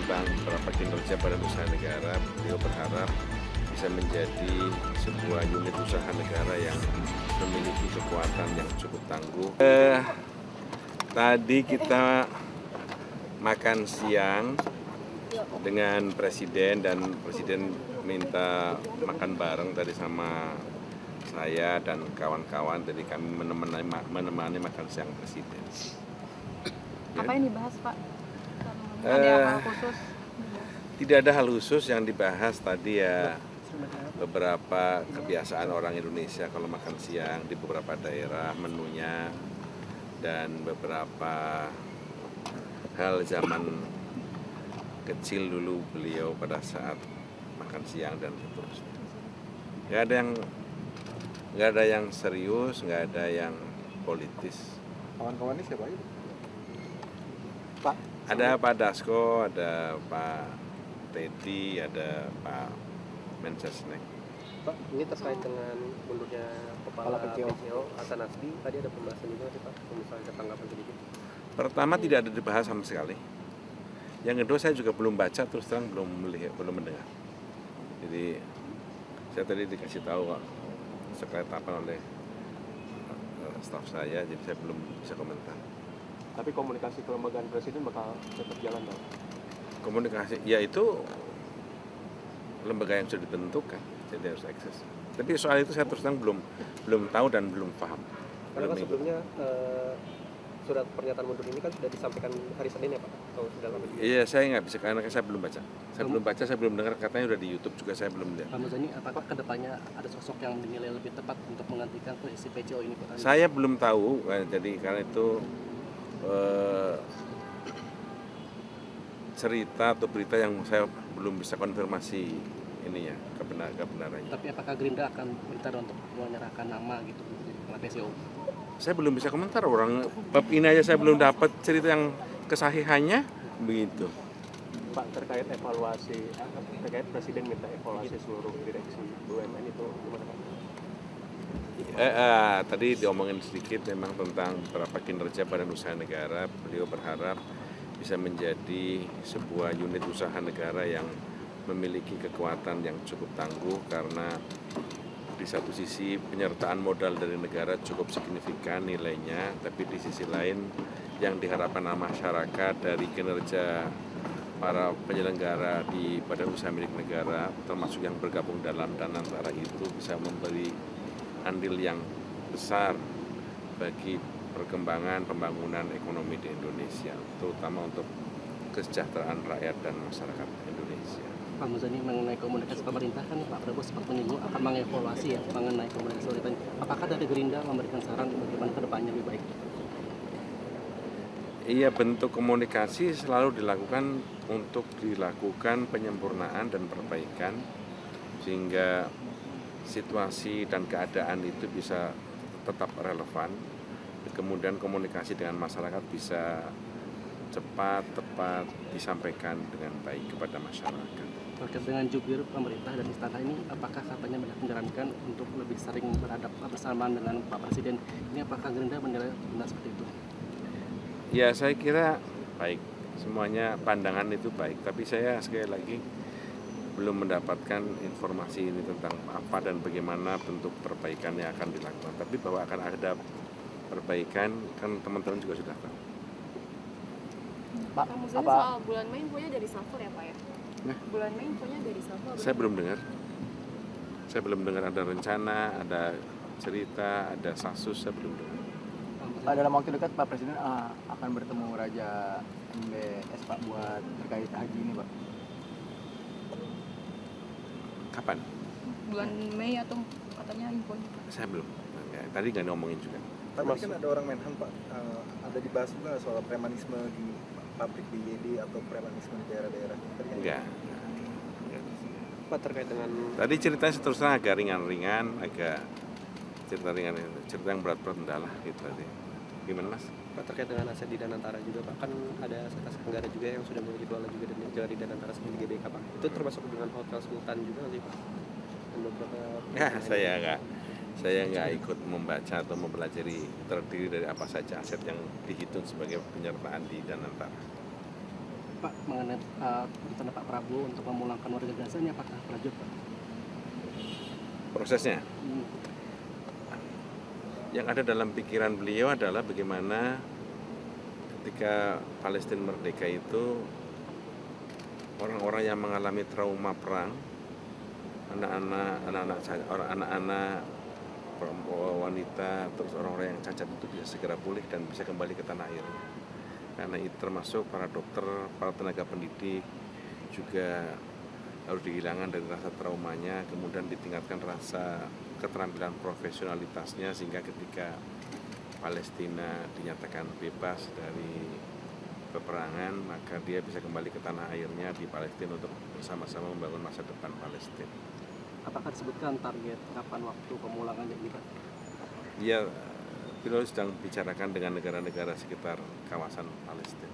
tentang beberapa kinerja badan usaha negara, beliau berharap bisa menjadi sebuah unit usaha negara yang memiliki kekuatan yang cukup tangguh. Tadi kita makan siang dengan Presiden dan Presiden minta makan bareng tadi sama saya dan kawan-kawan. Jadi kami menemani makan siang Presiden. Apa yang dibahas, Pak? Ada hal khusus? Tidak ada hal khusus yang dibahas tadi ya, beberapa kebiasaan orang Indonesia kalau makan siang di beberapa daerah menunya, dan beberapa hal zaman kecil dulu beliau pada saat makan siang dan seterusnya. Nggak ada yang serius, nggak ada yang politis. Kawan-kawannya siapa aja? Pak? Ada Pak Dasko, ada Pak Teddy, ada Pak Mensesnek. Pak, ini terkait dengan mundurnya Kepala PCO Hasan Nasbi, tadi ada pembahasan juga sih Pak, misalnya tanggapan sedikit. Pertama tidak ada dibahas sama sekali. Yang kedua saya juga belum baca, terus terang belum melihat, belum mendengar. Jadi saya tadi dikasih tahu sekretariat oleh staf saya, jadi saya belum bisa komentar. Tapi komunikasi kelembagaan Presiden bakal tetap jalan dong? Komunikasi, ya itu lembaga yang sudah ditentukan, jadi harus akses. Tapi soal itu saya terus terang belum tahu dan belum paham. Karena kan sebelumnya surat pernyataan mundur ini kan sudah disampaikan hari Senin ya Pak? Atau sudah lama juga? Iya, saya nggak bisa karena saya belum baca. Saya belum dengar, katanya udah di YouTube juga, saya belum lihat. Pak Muzani, apakah kedepannya ada sosok yang dinilai lebih tepat untuk menggantikan posisi PCO ini Pak? Saya belum tahu, jadi karena itu cerita atau berita yang saya belum bisa konfirmasi ini ya, kebenarannya. Tapi apakah Gerindra akan minta untuk menyerahkan nama gitu kepada PCO? Saya belum bisa komentar, orang bab ini aja saya belum dapat cerita yang kesahihannya begitu. Pak, terkait evaluasi, terkait Presiden minta evaluasi seluruh direksi BUMN itu gimana Pak? Tadi diomongin sedikit memang tentang beberapa kinerja badan usaha negara. Beliau berharap bisa menjadi sebuah unit usaha negara yang memiliki kekuatan yang cukup tangguh, karena di satu sisi penyertaan modal dari negara cukup signifikan nilainya, tapi di sisi lain yang diharapkan masyarakat dari kinerja para penyelenggara di badan usaha milik negara, termasuk yang bergabung dalam dan antara itu, bisa memberi andil yang besar bagi perkembangan pembangunan ekonomi di Indonesia, terutama untuk kesejahteraan rakyat dan masyarakat Indonesia. Pak Muzani, mengenai komunikasi pemerintah kan Pak Prabowo sempat menyinggung akan mengevaluasi ya mengenai komunikasi pemerintah. Apakah dari Gerindra memberikan saran bagaimana ke depannya lebih baik? Iya, bentuk komunikasi selalu dilakukan untuk dilakukan penyempurnaan dan perbaikan sehingga situasi dan keadaan itu bisa tetap relevan. Kemudian komunikasi dengan masyarakat bisa cepat, tepat disampaikan dengan baik kepada masyarakat. Terkait dengan jubir pemerintah dan istana ini, apakah katanya banyak menyarankan untuk lebih sering beradab bersamaan dengan Pak Presiden? Ini apakah Gerindra menilai benar seperti itu? Ya, saya kira baik. Semuanya pandangan itu baik. Tapi saya sekali lagi belum mendapatkan informasi ini tentang apa dan bagaimana bentuk perbaikan yang akan dilakukan. Tapi bahwa akan ada perbaikan kan teman-teman juga sudah tahu. Pak Muzani, soal bulan Mei infonya dari Safor ya Pak ya? Nah, Bulan Mei infonya dari Safor. saya belum dengar. Saya belum dengar ada rencana, ada cerita, ada sasus, saya belum dengar. Pak, dalam waktu dekat Pak Presiden akan bertemu Raja MBS Pak buat terkait haji ini Pak. Kapan? Bulan Mei atau katanya infonya? Saya belum. Tadi nggak ngomongin juga. Pak, tadi kan ada orang Menhan Pak, ada dibahas juga soal premanisme di pabrik di YD atau premanisme di daerah-daerah. Enggak. Pak, terkait dengan Tadi ceritanya terus terang agak ringan-ringan, agak cerita ringan, cerita yang berat-berat enggak lah gitu tadi. Gimana Mas? Pak, terkait dengan aset di Danantara juga Pak, kan ada aset negara juga yang sudah mulai dikelola juga dari Danantara seperti GBK Pak. Itu termasuk dengan Hotel Sultan juga sih Pak? Dan beberapa Ya, saya nggak ikut membaca atau mempelajari terdiri dari apa saja aset yang dihitung sebagai penyertaan di Danantara. Pak mengenai rencana Pak Prabowo untuk memulangkan warga Gaza ini apakah berlanjut Pak? Prosesnya Hmm. yang ada dalam pikiran beliau adalah bagaimana ketika Palestina merdeka itu orang-orang yang mengalami trauma perang, anak-anak, wanita, terus orang-orang yang cacat itu bisa segera pulih dan bisa kembali ke tanah air. Karena itu termasuk para dokter, para tenaga pendidik juga harus dihilangkan dari rasa traumanya, kemudian ditingkatkan rasa keterampilan profesionalitasnya sehingga ketika Palestina dinyatakan bebas dari peperangan, maka dia bisa kembali ke tanah airnya di Palestina untuk bersama-sama membangun masa depan Palestina. Apakah disebutkan target kapan waktu pemulangannya ini Pak? Ya, beliau sedang bicarakan dengan negara-negara sekitar kawasan Palestina.